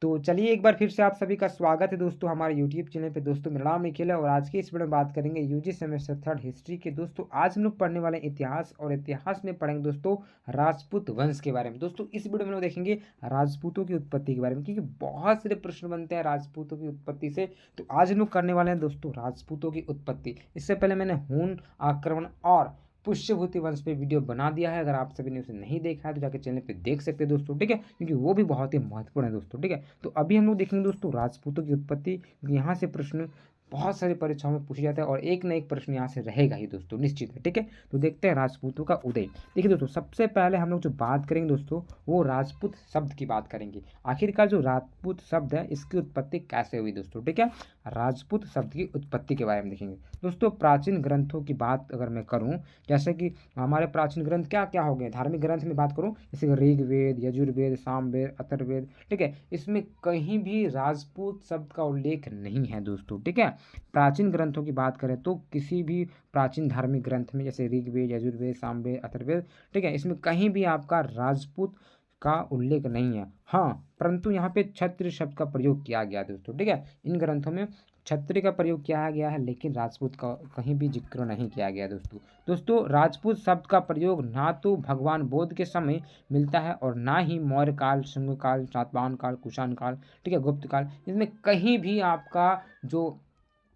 तो चलिए एक बार फिर से आप सभी का स्वागत है दोस्तों हमारे यूट्यूब चैनल पे। दोस्तों मेरा नाम निखिल है और आज की इस वीडियो में बात करेंगे यूजी सेमेस्टर 3 हिस्ट्री के। दोस्तों आज हम लोग पढ़ने वाले हैं इतिहास, और इतिहास में पढ़ेंगे दोस्तों राजपूत वंश के बारे में। दोस्तों इस वीडियो में लोग देखेंगे राजपूतों की उत्पत्ति के बारे में, क्योंकि बहुत सारे प्रश्न बनते हैं राजपूतों की उत्पत्ति से। तो आज हम लोग करने वाले हैं दोस्तों राजपूतों की उत्पत्ति। इससे पहले मैंने हून, आक्रमण और पुष्यभूति वंश पे वीडियो बना दिया है। अगर आप सभी ने उसे नहीं देखा है तो जाके चैनल पे देख सकते हैं दोस्तों, ठीक है, क्योंकि वो भी बहुत ही महत्वपूर्ण है दोस्तों, ठीक है। तो अभी हम लोग देखेंगे दोस्तों राजपूतों की उत्पत्ति, क्योंकि यहाँ से प्रश्न बहुत सारी परीक्षाओं में पूछे जाता है और एक न एक प्रश्न यहाँ से रहेगा ही दोस्तों, निश्चित है, ठीक है। तो देखते हैं राजपूतों का उदय। देखिए दोस्तों, सबसे पहले हम लोग जो बात करेंगे दोस्तों वो राजपूत शब्द की बात करेंगे। आखिरकार जो राजपूत शब्द है इसकी उत्पत्ति कैसे हुई दोस्तों, ठीक है। राजपूत शब्द की उत्पत्ति के बारे में देखेंगे दोस्तों। प्राचीन ग्रंथों की बात अगर मैं करूँ, जैसे कि हमारे प्राचीन ग्रंथ क्या क्या हो गए, धार्मिक ग्रंथ में बात करूँ जैसे ऋग्वेद, यजुर्वेद, सामवेद, अथर्ववेद, ठीक है, इसमें कहीं भी राजपूत शब्द का उल्लेख नहीं है दोस्तों, ठीक है। प्राचीन ग्रंथों की बात करें तो किसी भी प्राचीन धार्मिक ग्रंथ में जैसे ऋग्वेद, यजुर्वेद, सामवेद, अथर्ववेद, ठीक है, इसमें कहीं भी आपका राजपूत का उल्लेख नहीं है। हाँ, परंतु यहाँ पे क्षत्रिय शब्द का प्रयोग किया गया दोस्तों, ठीक है। इन ग्रंथों में क्षत्रिय का प्रयोग किया गया है, लेकिन राजपूत का कहीं भी जिक्र नहीं किया गया दोस्तों। दोस्तों राजपूत शब्द का प्रयोग ना तो भगवान बुद्ध के समय मिलता है और ना ही मौर्य काल, शुंग काल, सातवाहन काल, कुषाण काल, ठीक है, गुप्त काल, इसमें कहीं भी आपका जो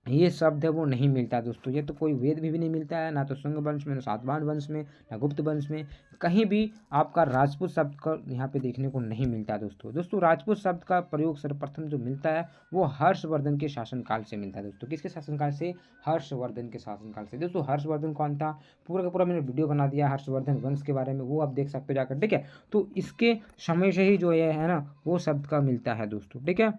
ये शब्द है वो नहीं मिलता दोस्तों। ये तो कोई वेद में भी नहीं मिलता है, ना तो शुंग वंश में, ना सातवाहन वंश में, ना गुप्त वंश में, कहीं भी आपका राजपूत शब्द का यहाँ पे देखने को नहीं मिलता दोस्तों। दोस्तों राजपूत शब्द का प्रयोग सर्वप्रथम जो मिलता है वो हर्षवर्धन के शासनकाल से मिलता है दोस्तों। किसके शासनकाल से? हर्षवर्धन के शासनकाल से। दोस्तों हर्षवर्धन कौन था, पूरा का पूरा मैंने वीडियो बना दिया हर्षवर्धन वंश के बारे में, वो आप देख सकते हो जाकर, ठीक है। तो इसके समय से ही जो ये है ना वो शब्द का मिलता है दोस्तों, ठीक है।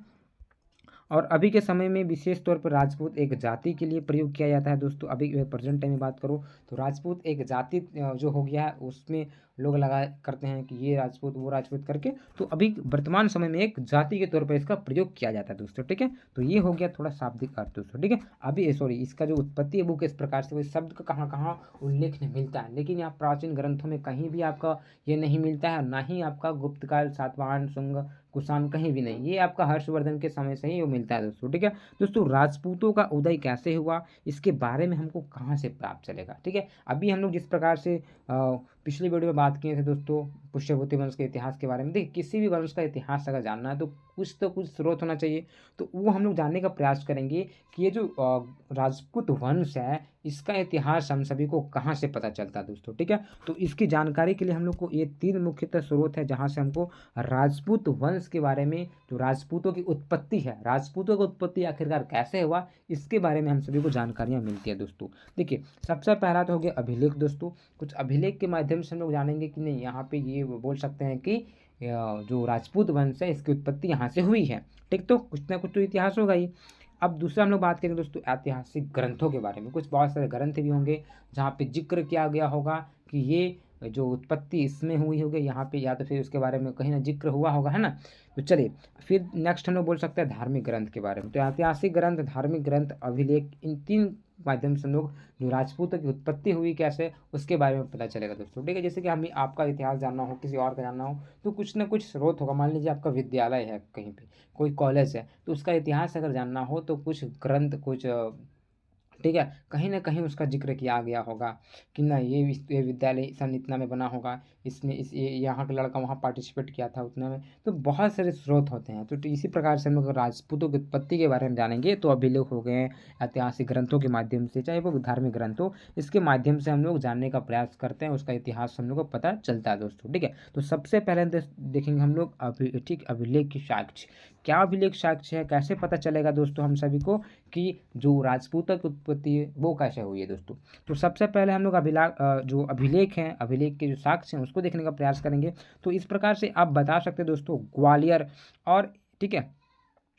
और अभी के समय में विशेष तौर पर राजपूत एक जाति के लिए प्रयोग किया जाता है दोस्तों। अभी प्रेजेंट टाइम में बात करूँ तो राजपूत एक जाति जो हो गया है, उसमें लोग लगा करते हैं कि ये राजपूत वो राजपूत करके। तो अभी वर्तमान समय में एक जाति के तौर पर इसका प्रयोग किया जाता है दोस्तों, ठीक है। तो ये हो गया थोड़ा शाब्दिक अर्थ दोस्तों, ठीक है। अभी सॉरी, इसका जो उत्पत्ति है वो किस प्रकार से, वो शब्द का कहाँ कहाँ उल्लेख नहीं मिलता है, लेकिन यहाँ प्राचीन ग्रंथों में कहीं भी आपका ये नहीं मिलता है, ना ही आपका गुप्तकाल, सातवाहन, शुंग, कुषाण, कहीं भी नहीं। ये आपका हर्षवर्धन के समय से ही वो मिलता है दोस्तों, ठीक है। दोस्तों राजपूतों का उदय कैसे हुआ इसके बारे में हमको कहाँ से पता चलेगा, ठीक है। अभी हम लोग जिस प्रकार से पिछली वीडियो में बात किए थे दोस्तों पुष्यभूति वंश के इतिहास के बारे में। देखिए किसी भी वंश का इतिहास अगर जानना है तो कुछ स्रोत होना चाहिए। तो वो हम लोग जानने का प्रयास करेंगे कि ये जो राजपूत वंश है इसका इतिहास हम सभी को कहाँ से पता चलता है दोस्तों, ठीक है। तो इसकी जानकारी के लिए हम लोग को ये 3 मुख्यतः स्रोत है जहाँ से हमको राजपूत वंश के बारे में, जो राजपूतों की उत्पत्ति है, राजपूतों की उत्पत्ति आखिरकार कैसे हुआ, इसके बारे में हम सभी को जानकारियाँ मिलती है दोस्तों। देखिए सबसे पहला तो हो गया अभिलेख दोस्तों। कुछ अभिलेख के माध्यम से हम लोग जानेंगे कि नहीं, यहाँ पे ये बोल सकते हैं कि जो राजपूत वंश है इसकी उत्पत्ति यहाँ से हुई है, ठीक। तो कुछ ना कुछ तो इतिहास होगा ही। अब दूसरा हम लोग बात करेंगे दोस्तों ऐतिहासिक ग्रंथों के बारे में। कुछ बहुत सारे ग्रंथ भी होंगे जहाँ पे जिक्र किया गया होगा कि ये जो उत्पत्ति इसमें हुई होगी यहाँ पे, या तो फिर उसके बारे में कहीं ना जिक्र हुआ होगा, है ना। तो चलिए फिर नेक्स्ट हम लोग बोल सकते हैं धार्मिक ग्रंथ के बारे में। तो ऐतिहासिक ग्रंथ, धार्मिक ग्रंथ, अभिलेख, इन 3 माध्यम से हम लोग जो राजपूतों की उत्पत्ति हुई कैसे उसके बारे में पता चलेगा दोस्तों, ठीक है। जैसे कि हमें आपका इतिहास जानना हो, किसी और का जानना हो, तो कुछ ना कुछ स्रोत होगा। मान लीजिए आपका विद्यालय है, कहीं पे कोई कॉलेज है, तो उसका इतिहास अगर जानना हो तो कुछ ग्रंथ, कुछ ठीक है, कहीं ना कहीं उसका जिक्र किया गया होगा कि ना ये विद्यालय सन इतना में बना होगा, इसने यहाँ का लड़का वहाँ पार्टिसिपेट किया था उतना में। तो बहुत सारे स्रोत होते हैं। तो इसी प्रकार से हम लोग राजपूतों की उत्पत्ति के बारे में जानेंगे तो अभिलेख हो गए, ऐतिहासिक ग्रंथों के माध्यम से, चाहे वो धार्मिक ग्रंथ हो, इसके माध्यम से हम लोग जानने का प्रयास करते हैं, उसका इतिहास हम लोग को पता चलता है दोस्तों, ठीक है। तो सबसे पहले देखेंगे हम लोग अभिलेख की साक्ष्य। क्या अभिलेख साक्ष्य है, कैसे पता चलेगा दोस्तों हम सभी को कि जो राजपूतों की उत्पत्ति है वो कैसे हुई है दोस्तों। तो सबसे पहले हम लोग जो अभिलेख हैं, अभिलेख के जो साक्ष्य हैं उसको देखने का प्रयास करेंगे। तो इस प्रकार से आप बता सकते हैं दोस्तों ग्वालियर, और ठीक है,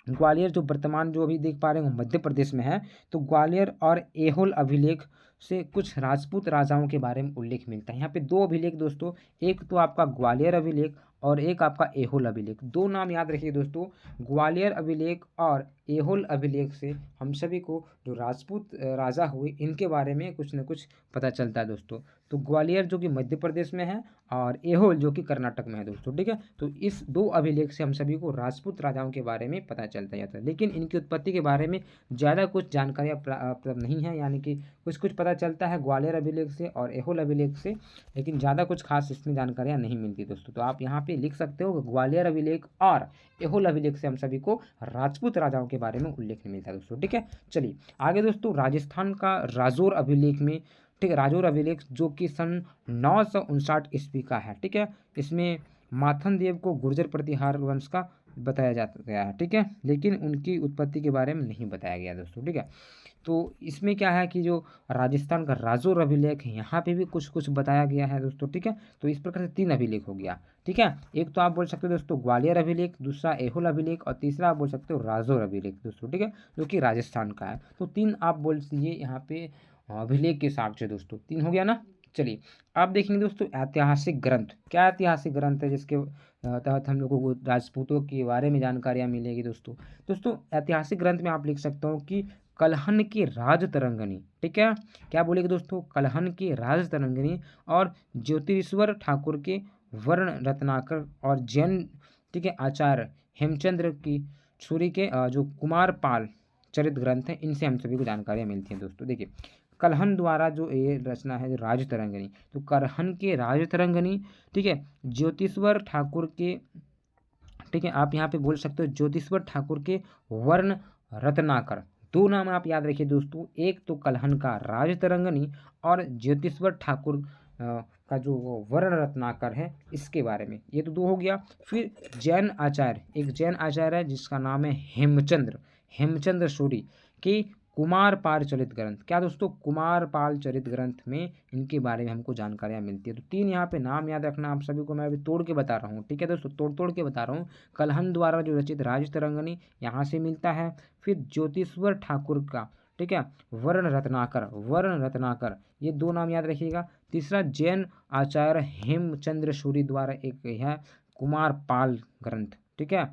ग्वालियर जो वर्तमान जो अभी देख पा रहे हैं मध्य प्रदेश में है, तो ग्वालियर और ऐहोल अभिलेख से कुछ राजपूत राजाओं के बारे में उल्लेख मिलता है। यहाँ पे 2 अभिलेख दोस्तों, एक तो आपका ग्वालियर अभिलेख और एक आपका ऐहोल अभिलेख। दो नाम याद रखिए दोस्तों, ग्वालियर अभिलेख और ऐहोल अभिलेख से हम सभी को जो राजपूत राजा हुए इनके बारे में कुछ न कुछ पता चलता है दोस्तों। तो ग्वालियर जो कि मध्य प्रदेश में है और ऐहोल जो कि कर्नाटक में है दोस्तों, ठीक है। तो इस दो अभिलेख से हम सभी को राजपूत राजाओं के बारे में पता चलता जाता है, लेकिन इनकी उत्पत्ति के बारे में ज़्यादा कुछ जानकारियाँ उपलब्ध नहीं है, यानी कि कुछ कुछ पता चलता है ग्वालियर अभिलेख से और ऐहोल अभिलेख से, लेकिन ज़्यादा कुछ खास इसमें जानकारियाँ नहीं मिलती दोस्तों। तो आप यहाँ पे लिख सकते हो ग्वालियर अभिलेख और ऐहोल अभिलेख से हम सभी को राजपूत राजाओं के बारे में उल्लेख मिलता है दोस्तों, ठीक है। चलिए आगे दोस्तों, राजस्थान का राजौर अभिलेख में, ठीक है, राजौर अभिलेख जो कि सन 959 ईस्वी का है, ठीक है। इसमें माथन देव को गुर्जर प्रतिहार वंश का बताया जाता गया है, ठीक है, लेकिन उनकी उत्पत्ति के बारे में नहीं बताया गया दोस्तों, ठीक है। तो इसमें क्या है कि जो राजस्थान का राजौर अभिलेख है यहाँ पे भी कुछ कुछ बताया गया है दोस्तों, ठीक है। तो इस प्रकार से 3 अभिलेख हो गया, ठीक है। एक तो आप बोल सकते हो दोस्तों ग्वालियर अभिलेख, दूसरा ऐहोल अभिलेख और तीसरा आप बोल सकते हो राजौर अभिलेख दोस्तों, ठीक है, जो कि राजस्थान का है। तो 3 आप बोल दीजिए यहाँ पे अभिलेख के हिसाब से दोस्तों, 3 हो गया ना। चलिए आप देखेंगे दोस्तों ऐतिहासिक ग्रंथ, क्या ऐतिहासिक ग्रंथ है जिसके तहत हम लोगों को राजपूतों के बारे में जानकारियाँ मिलेगी दोस्तों। दोस्तों ऐतिहासिक ग्रंथ में आप लिख सकते हो कि कलहन की राज तरंगिणी, ठीक है। क्या बोलेगे दोस्तों, कलहन की राज तरंगिणी और ज्योतिरीश्वर ठाकुर के वर्ण रत्नाकर और जैन, ठीक है, आचार्य हेमचंद्र की सूरी के जो कुमार पाल चरित ग्रंथ हैं, इनसे हम सभी को जानकारियाँ मिलती हैं दोस्तों। देखिए कलहन द्वारा जो ये रचना है राज तरंगिणी, तो कलहन के राज तरंगिणी, ठीक है, ज्योतिश्वर ठाकुर के, ठीक है, आप यहाँ पे बोल सकते हो ज्योतिश्वर ठाकुर के वर्ण रत्नाकर। 2 नाम आप याद रखिए दोस्तों, एक तो कलहन का राज तरंगिणी और ज्योतिश्वर ठाकुर का जो वर्ण रत्नाकर है इसके बारे में, ये तो 2 हो गया। फिर जैन आचार्य, एक जैन आचार्य है जिसका नाम है हेमचंद्र सूरी की कुमार पाल चरित ग्रंथ। क्या दोस्तों, कुमार पाल चरित ग्रंथ में इनके बारे में हमको जानकारियाँ मिलती है। तो 3 यहाँ पे नाम याद रखना आप सभी को, मैं अभी तोड़ के बता रहा हूँ, ठीक है दोस्तों, तोड़ के बता रहा हूँ। कलहन द्वारा जो रचित राज तरंगिणी यहाँ से मिलता है। फिर ज्योतिश्वर ठाकुर का, ठीक है, वर्ण रत्नाकर, ये 2 नाम याद रखिएगा। तीसरा जैन आचार्य हेमचंद्र सूरी द्वारा एक है कुमार पाल ग्रंथ, ठीक है।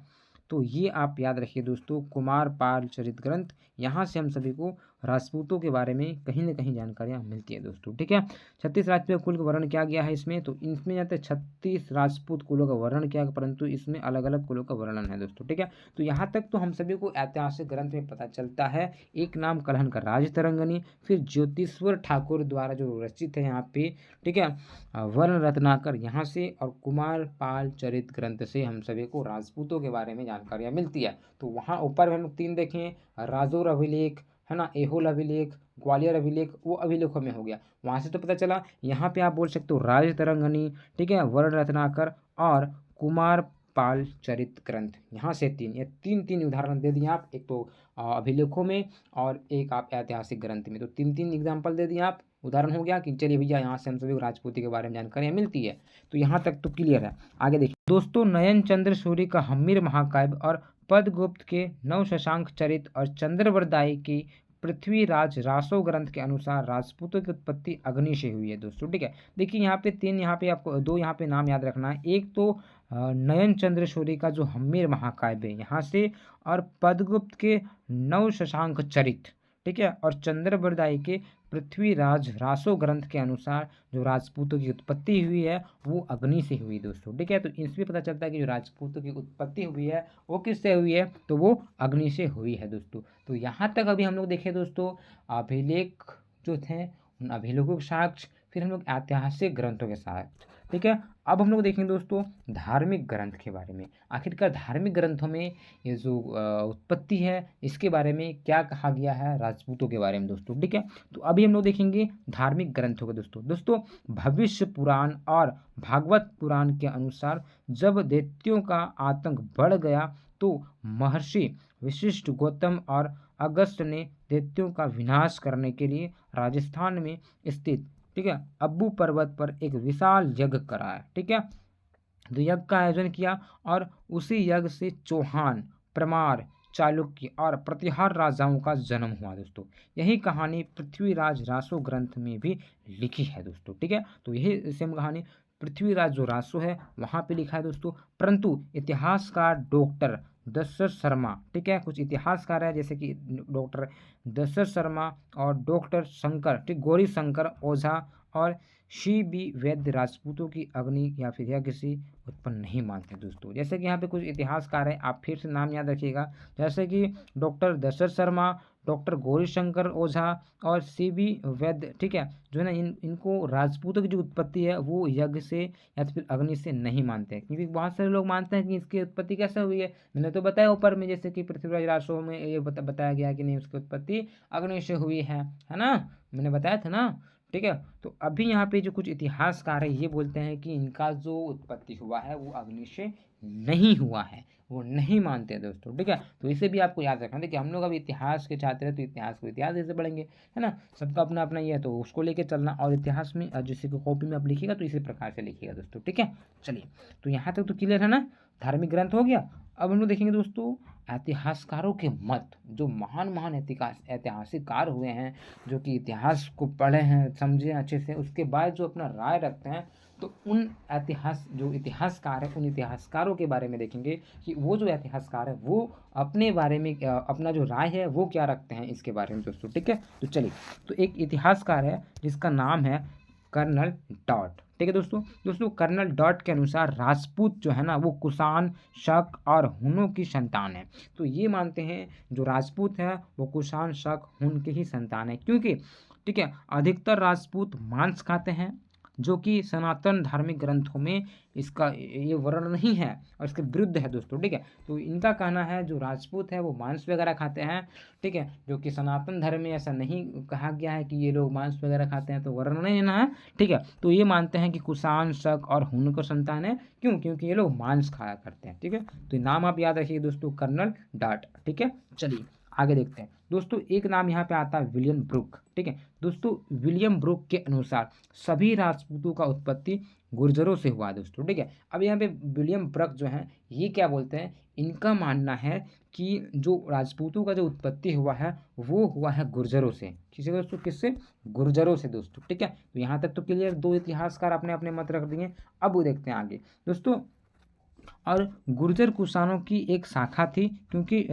तो ये आप याद रखिए दोस्तों, कुमार पाल चरित ग्रंथ, यहाँ से हम सभी को राजपूतों के बारे में कहीं ना कहीं जानकारियाँ मिलती है दोस्तों, ठीक है। 36 राजपूत कुल का वर्णन किया गया है इसमें, तो इसमें जाते हैं 36 राजपूत कुलों का वर्णन किया, परंतु इसमें अलग अलग कुलों का वर्णन है दोस्तों, ठीक है। तो यहाँ तक तो हम सभी को ऐतिहासिक ग्रंथ में पता चलता है। एक नाम कलहन का राज तरंगिणी, फिर ज्योतिश्वर ठाकुर द्वारा जो रचित है यहाँ पे, ठीक है, वर्ण रत्नाकर यहाँ से, और कुमार पाल चरित ग्रंथ से हम सभी को राजपूतों के बारे में जानकारियाँ मिलती है। तो वहाँ ऊपर हम 3 देखें, राजौर अभिलेख है ना, ऐहोल अभिलेख, ग्वालियर अभिलेख, वो अभिलेखों में हो गया, वहाँ से तो पता चला। यहाँ पे आप बोल सकते हो राज तरंगिणी, ठीक है, वर्ण रत्नाकर और कुमार पाल चरित ग्रंथ, यहाँ से 3, ये 3 उदाहरण दे दिए आप, एक तो अभिलेखों में और एक आप ऐतिहासिक ग्रंथ में। तो 3 एग्जाम्पल दे दिए आप, उदाहरण हो गया कि चलिए भैया यहाँ से हम सभी को राजपूती के बारे में जानकारियाँ मिलती है। तो यहाँ तक तो क्लियर है। आगे देखिए दोस्तों, नयन चंद्र सूरी का हम्मीर महाकाव्य और पद्मगुप्त के नव शशांक चरित और चंद्रवरदाई की पृथ्वीराज रासो ग्रंथ के अनुसार राजपूतों की उत्पत्ति अग्नि से हुई है दोस्तों, ठीक है। देखिए यहाँ पे 3, यहाँ पे आपको 2 यहाँ पे नाम याद रखना है। एक तो नयन चंद्र सूरी का जो हम्मीर महाकाव्य यहाँ से, और पद्मगुप्त के नव शशांक चरित, ठीक है, और चंद्रवरदाई के पृथ्वीराज रासो ग्रंथ के अनुसार जो राजपूतों की उत्पत्ति हुई है वो अग्नि से हुई दोस्तों, ठीक है। तो इसमें पता चलता है कि जो राजपूतों की उत्पत्ति हुई है वो किससे हुई है, तो वो अग्नि से हुई है दोस्तों। तो यहाँ तक अभी हम लोग देखें दोस्तों अभिलेख जो थे, उन अभिलेखों के साक्ष्य, फिर हम लोग ऐतिहासिक ग्रंथों के साथ, ठीक है। अब हम लोग देखेंगे दोस्तों धार्मिक ग्रंथ के बारे में, आखिरकार धार्मिक ग्रंथों में ये जो उत्पत्ति है इसके बारे में क्या कहा गया है राजपूतों के बारे में दोस्तों, ठीक है। तो अभी हम लोग देखेंगे धार्मिक ग्रंथों को दोस्तों भविष्य पुराण और भागवत पुराण के अनुसार जब दैत्यों का आतंक बढ़ गया तो महर्षि वशिष्ठ, गौतम और अगस्त ने दैत्यों का विनाश करने के लिए राजस्थान में स्थित, ठीक है, अब्बू पर्वत पर एक विशाल यज्ञ कराया, ठीक है। तो यज्ञ का आयोजन किया और उसी यज्ञ से चौहान, परमार, चालुक्य और प्रतिहार राजाओं का जन्म हुआ दोस्तों। यही कहानी पृथ्वीराज रासो ग्रंथ में भी लिखी है दोस्तों, ठीक है। तो यही सेम कहानी पृथ्वीराज जो रासो है वहाँ पे लिखा है दोस्तों। परंतु इतिहासकार डॉक्टर दशरथ शर्मा, ठीक है, कुछ इतिहासकार है जैसे कि डॉक्टर दशरथ शर्मा और डॉक्टर शंकर, ठीक, गौरी शंकर ओझा और सी वैद्य राजपूतों की अग्नि या फिर यह किसी उत्पन्न नहीं मानते दोस्तों। जैसे कि यहाँ पे कुछ इतिहासकार हैं, आप फिर से नाम याद रखिएगा, जैसे कि डॉक्टर दशरथ शर्मा, डॉक्टर गौरीशंकर ओझा और वैद्य, ठीक है, जो है ना इनको राजपूतों की जो उत्पत्ति है वो यज्ञ से या तो फिर अग्नि से नहीं मानते हैं। क्योंकि बहुत सारे लोग मानते हैं कि इसकी उत्पत्ति कैसे हुई है, मैंने तो बताया ऊपर में, जैसे कि पृथ्वीराज रासो में ये बताया गया कि नहीं उसकी उत्पत्ति अग्नि से हुई है ना, मैंने बताया था ना, ठीक है। तो अभी यहाँ पे जो कुछ इतिहासकार है ये बोलते हैं कि इनका जो उत्पत्ति हुआ है वो अग्नि से नहीं हुआ है, वो नहीं मानते दोस्तों, ठीक है। तो इसे भी आपको याद रखना है कि हम लोग अभी इतिहास के छात्र हैं तो इतिहास को इतिहास जैसे पढ़ेंगे, है ना, सबका अपना अपना ये है तो उसको लेके चलना। और इतिहास में जैसे कि कॉपी में आप लिखिएगा तो इसी प्रकार से लिखिएगा दोस्तों, ठीक है। चलिए, तो यहाँ तक तो क्लियर है ना, धार्मिक ग्रंथ हो गया। अब हम लोग देखेंगे दोस्तों ऐतिहासकारों के मत, जो महान महान ऐतिहासिककार हुए हैं, जो कि इतिहास को पढ़े हैं, समझे अच्छे से, उसके बाद जो अपना राय रखते हैं, तो उन इतिहासकार हैं उन इतिहासकारों के बारे में देखेंगे कि वो जो इतिहासकार है वो अपने बारे में अपना जो राय है वो क्या रखते हैं इसके बारे में दोस्तों, ठीक है। तो चलिए, तो एक इतिहासकार है जिसका नाम है कर्नल डॉट, ठीक है दोस्तों कर्नल डॉट के अनुसार राजपूत जो है ना वो कुषाण, शक और हुनों की संतान है। तो ये मानते हैं जो राजपूत है वो कुषाण, शक, हुन के ही संतान है, क्योंकि ठीक है अधिकतर राजपूत मांस खाते हैं, जो कि सनातन धार्मिक ग्रंथों में इसका ये वर्णन नहीं है और इसके विरुद्ध है दोस्तों, ठीक है। तो इनका कहना है जो राजपूत है वो मांस वगैरह खाते हैं, ठीक है, जो कि सनातन धर्म में ऐसा नहीं कहा गया है कि ये लोग मांस वगैरह खाते हैं, तो वर्णन नहीं लेना है, ठीक है। तो ये मानते हैं कि कुषाण, शक और हुन को संतान है, क्यों, क्योंकि ये लोग मांस खाया करते हैं, ठीक है। तो नाम आप याद रखिए दोस्तों, कर्नल डॉट, ठीक है। चलिए आगे देखते हैं दोस्तों, एक नाम यहाँ पे आता है विलियम ब्रुक, ठीक है दोस्तों। विलियम ब्रुक के अनुसार सभी राजपूतों का उत्पत्ति गुर्जरों से हुआ दोस्तों, ठीक है। अब यहाँ पे विलियम ब्रुक जो है ये क्या बोलते हैं, इनका मानना है कि जो राजपूतों का जो उत्पत्ति हुआ है वो हुआ है गुर्जरों से, किसी दोस्तों, किससे, गुर्जरों से दोस्तों, ठीक है। तो यहाँ तक तो क्लियर, दो इतिहासकार अपने अपने मत रख दिए। अब वो देखते हैं आगे दोस्तों, और गुर्जर कुषाणों की एक शाखा थी, क्योंकि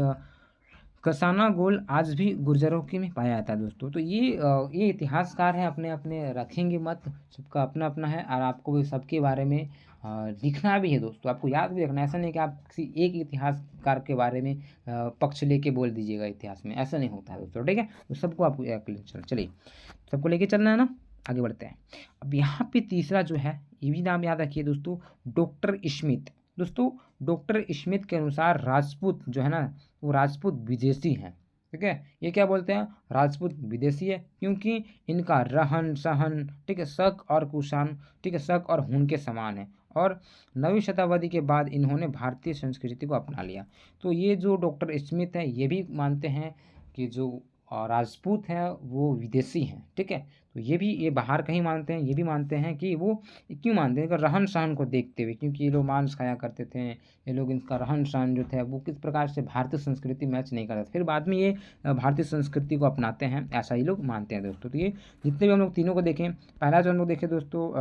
कसाना गोल आज भी गुर्जरों के में पाया जाता है दोस्तों। तो ये इतिहासकार हैं, अपने अपने रखेंगे मत, सबका अपना अपना है, और आपको भी सबके बारे में लिखना भी है दोस्तों, आपको याद भी रखना है। ऐसा नहीं कि आप किसी एक इतिहासकार के बारे में पक्ष लेके बोल दीजिएगा इतिहास में, ऐसा नहीं होता है दोस्तों, ठीक है। तो सबको आपको चलिए सबको लेके चलना है ना, आगे बढ़ते हैं। अब यहाँ पे तीसरा जो है ये भी नाम याद रखिए दोस्तों, डॉक्टर स्मिथ दोस्तों। डॉक्टर स्मिथ के अनुसार राजपूत जो है ना वो राजपूत विदेशी हैं, ठीक है। ये क्या बोलते हैं, राजपूत विदेशी है, क्योंकि इनका रहन सहन, ठीक है, शक और कुषाण, ठीक है, शक और हुन के समान है, और 9वीं शताब्दी के बाद इन्होंने भारतीय संस्कृति को अपना लिया। तो ये जो डॉक्टर स्मिथ है ये भी मानते हैं कि जो राजपूत हैं वो विदेशी हैं, ठीक है। तो ये बाहर कहीं मानते हैं, ये भी मानते हैं कि वो क्यों मानते हैं, रहन सहन को देखते हुए, क्योंकि ये लोग मांस खाया करते थे, ये लोग इनका रहन सहन जो था वो किस प्रकार से भारतीय संस्कृति मैच नहीं करते, फिर बाद में ये भारतीय संस्कृति को अपनाते हैं, ऐसा ही लोग मानते हैं दोस्तों। तो ये जितने भी हम लोग तीनों को देखें, पहला जो हम लोग देखें दोस्तों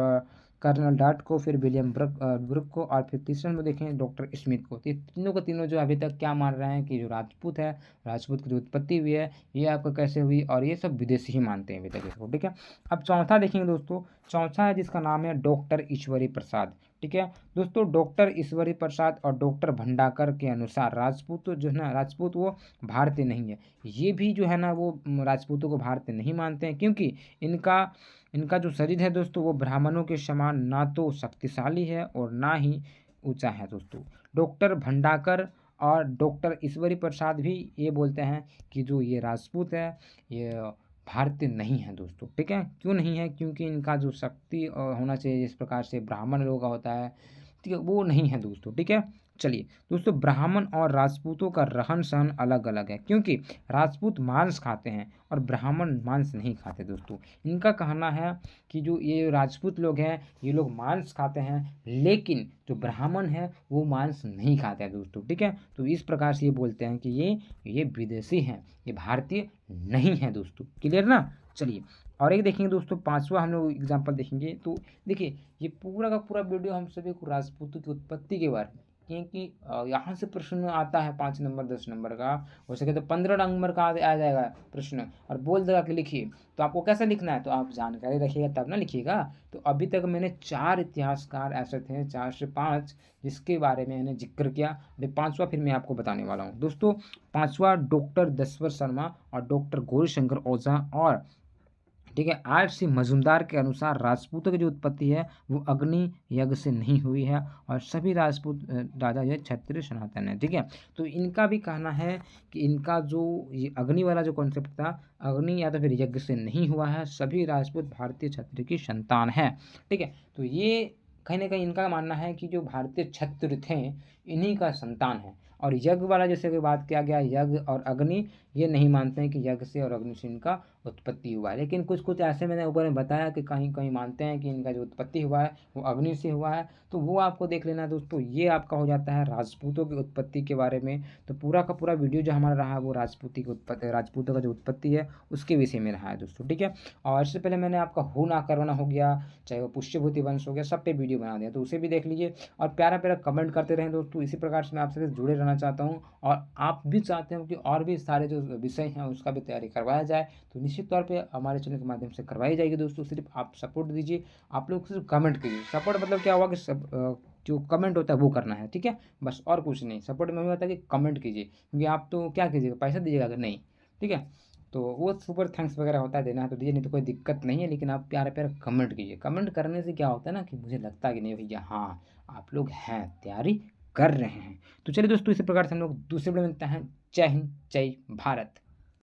कर्नल डॉट को, फिर विलियम ब्रुक को, और फिर तीसरे में देखें डॉक्टर स्मिथ को। तो ये तीनों को तीनों जो अभी तक क्या मान रहे हैं कि जो राजपूत है, राजपूत की जो उत्पत्ति हुई है ये आपको कैसे हुई, और ये सब विदेशी ही मानते हैं अभी तक इसको, ठीक है। अब चौथा देखेंगे दोस्तों, चौथा है जिसका नाम है डॉक्टर ईश्वरी प्रसाद, ठीक है दोस्तों। डॉक्टर ईश्वरी प्रसाद और डॉक्टर भंडाकर के अनुसार राजपूत जो है ना, राजपूत वो भारतीय नहीं है। ये भी जो है ना वो राजपूतों को भारतीय नहीं मानते हैं, क्योंकि इनका जो शरीर है दोस्तों वो ब्राह्मणों के समान ना तो शक्तिशाली है और ना ही ऊंचा है दोस्तों। डॉक्टर भंडाकर और डॉक्टर ईश्वरी प्रसाद भी ये बोलते हैं कि जो ये राजपूत है ये भारतीय नहीं है दोस्तों, ठीक है। क्यों नहीं है, क्योंकि इनका जो शक्ति होना चाहिए जिस प्रकार से ब्राह्मण लोगों का होता है, ठीक है, वो नहीं है दोस्तों, ठीक है। चलिए दोस्तों, ब्राह्मण और राजपूतों का रहन सहन अलग अलग है, क्योंकि राजपूत मांस खाते हैं और ब्राह्मण मांस नहीं खाते दोस्तों। इनका कहना है कि जो ये राजपूत लोग हैं ये लोग मांस खाते हैं, लेकिन जो ब्राह्मण है वो मांस नहीं खाते हैं दोस्तों, ठीक है। तो इस प्रकार से ये बोलते हैं कि ये विदेशी हैं, ये भारतीय नहीं है दोस्तों, क्लियर ना। चलिए और एक देखेंगे दोस्तों, पांचवा हम लोग एग्जाम्पल देखेंगे। तो देखिए ये पूरा का पूरा वीडियो हम सभी को राजपूतों की उत्पत्ति के बारे में, क्योंकि यहाँ से प्रश्न आता है 5 नंबर 10 नंबर का, हो सके तो 15 नंबर का आ जाएगा प्रश्न, और बोल देगा कि लिखिए। तो आपको कैसे लिखना है, तो आप जानकारी रखिएगा तब ना लिखिएगा। तो अभी तक मैंने 4 इतिहासकार ऐसे थे, 4 से 5, जिसके बारे में मैंने जिक्र किया। अभी पांचवा फिर मैं आपको बताने वाला हूँ दोस्तों। पांचवा डॉक्टर दशवर शर्मा और डॉक्टर गौरीशंकर ओझा और ठीक है आर सी मजूमदार के अनुसार राजपूतों की जो उत्पत्ति है वो अग्नि यज्ञ से नहीं हुई है, और सभी राजपूत राजा जो है क्षत्रिय सनातन है। ठीक है, तो इनका भी कहना है कि इनका जो ये अग्नि वाला जो कॉन्सेप्ट था, अग्नि या तो फिर यज्ञ से नहीं हुआ है, सभी राजपूत भारतीय क्षत्रिय की संतान है। ठीक है, तो ये कहीं ना कहीं इनका मानना है कि जो भारतीय क्षत्रिय थे इन्हीं का संतान है। और यज्ञ वाला जैसे कि बात किया गया, यज्ञ और अग्नि, ये नहीं मानते हैं कि यज्ञ से और अग्नि से इनका उत्पत्ति हुआ है। लेकिन कुछ कुछ ऐसे मैंने ऊपर में बताया कि कहीं कहीं मानते हैं कि इनका जो उत्पत्ति हुआ है वो अग्नि से हुआ है। तो वो आपको देख लेना दोस्तों। ये आपका हो जाता है राजपूतों की उत्पत्ति के बारे में। तो पूरा का पूरा वीडियो जो हमारा रहा है वो राजपूती की उत्पत्ति, राजपूतों का जो उत्पत्ति है उसके विषय में रहा है दोस्तों। ठीक है, और इससे पहले मैंने आपका हून आक्रमण हो गया, चाहे वो पुष्यभूति वंश हो गया, सब पे वीडियो बना दिया, तो उसे भी देख लीजिए। और प्यारा प्यारा कमेंट करते रहें दोस्तों। इसी प्रकार से मैं आपसे जुड़े रहना चाहता हूँ, और आप भी चाहते हो कि और भी सारे जो विषय हैं उसका भी तैयारी करवाया जाए, तो निश्चित तौर पे हमारे चैनल के माध्यम से करवाई जाएगी दोस्तों। सिर्फ आप सपोर्ट दीजिए, आप लोग सिर्फ कमेंट कीजिए। सपोर्ट मतलब क्या हुआ कि जो कमेंट होता है वो करना है, ठीक है, बस और कुछ नहीं। सपोर्ट में होता है कि कमेंट कीजिए, क्योंकि आप तो क्या कीजिएगा, पैसा दीजिएगा अगर नहीं, ठीक है, तो वो सुपर थैंक्स वगैरह होता है, देना है तो दीजिए, नहीं तो कोई दिक्कत नहीं है। लेकिन आप प्यारे प्यारे कमेंट कीजिए। कमेंट करने से क्या होता है ना कि मुझे लगता है कि नहीं भैया, हाँ आप लोग हैं, तैयारी कर रहे हैं। तो चलिए दोस्तों, इसी प्रकार से हम लोग दूसरे वीडियो में मिलते हैं। जय हिंद, जय भारत।